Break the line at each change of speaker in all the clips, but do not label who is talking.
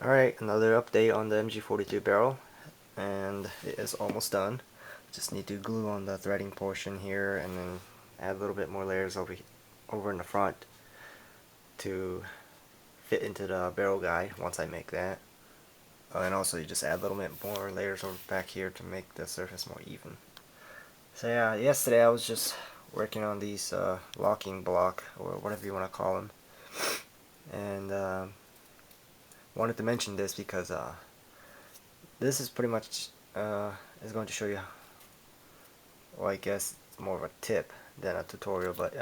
Alright, another update on the MG42 barrel, and it is almost done. Just need to glue on the threading portion here and then add a little bit more layers over in the front to fit into the barrel guide once I make that. And also you just add a little bit more layers over back here to make the surface more even. So yeah, yesterday I was just working on these locking block, or whatever you want to call them, and wanted to mention this because this is pretty much is going to show you, well, I guess it's more of a tip than a tutorial, but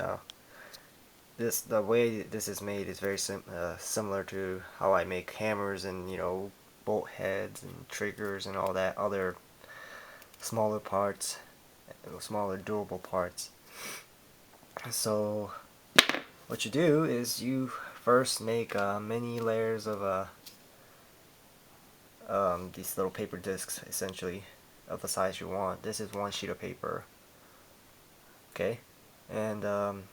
the way this is made is very similar to how I make hammers and, you know, bolt heads and triggers and all that other smaller parts, smaller durable parts. So what you do is you first make many layers of these little paper discs, essentially, of the size you want. This is one sheet of paper, okay, and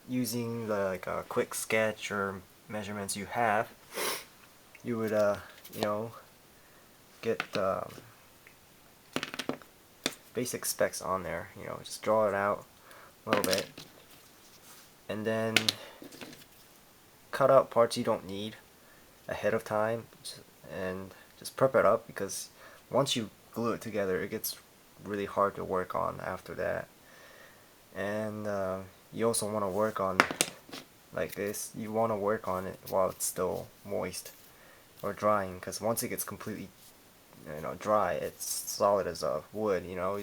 using like a quick sketch or measurements you have, you would you know, get basic specs on there. You know, just draw it out a little bit, and then cut out parts you don't need ahead of time, and just prep it up, because once you glue it together it gets really hard to work on after that. And you also want to work on, like this, you want to work on it while it's still moist or drying, because once it gets completely, you know, dry, it's solid as a wood. You know,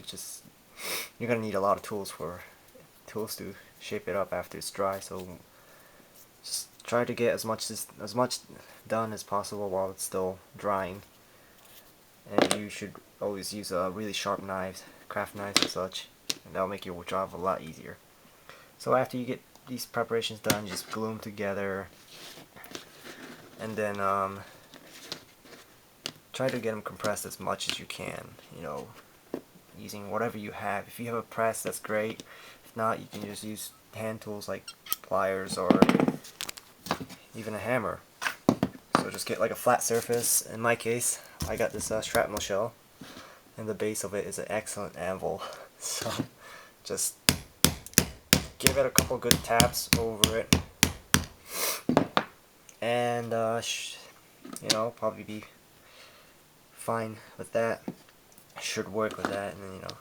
you're gonna need a lot of tools to shape it up after it's dry. So just try to get as much done as possible while it's still drying. And you should always use really sharp knives, craft knives and such, and that'll make your job a lot easier. So after you get these preparations done, just glue them together, and then try to get them compressed as much as you can, you know, using whatever you have. If you have a press, that's great. If not, you can just use hand tools like pliers or even a hammer. So just get like a flat surface. In my case, I got this shrapnel shell, and the base of it is an excellent anvil. So just give it a couple good taps over it, and you know, probably be fine with that. Should work with that. And then, you know,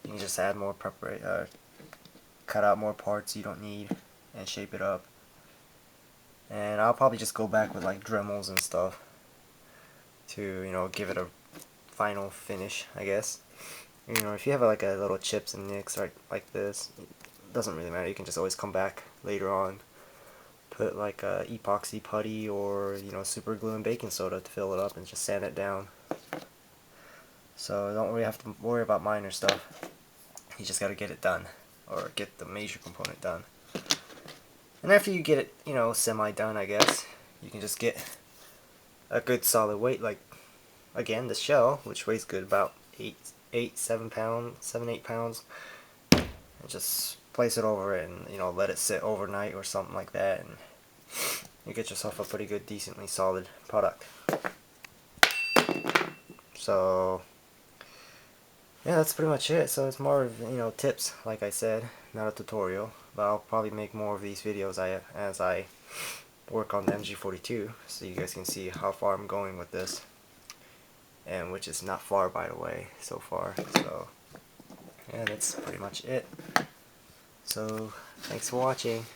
you can just add more cut out more parts you don't need and shape it up. And I'll probably just go back with like Dremels and stuff to, you know, give it a final finish, I guess. You know, if you have like a little chips and nicks right like this, it doesn't really matter. You can just always come back later on, put like a epoxy putty or, you know, super glue and baking soda to fill it up, and just sand it down. So don't really have to worry about minor stuff. You just gotta get it done, or get the major component done. And after you get it, you know, semi-done, I guess, you can just get a good solid weight, like, again, the shell, which weighs good, about 7 pounds, 8 pounds, and just place it over it and, you know, let it sit overnight or something like that, and you get yourself a pretty good, decently solid product. So yeah, that's pretty much it. So it's more of, you know, tips, like I said, not a tutorial. But I'll probably make more of these videos as I work on the MG42, so you guys can see how far I'm going with this, and which is not far, by the way, so far. So yeah, that's pretty much it. So thanks for watching.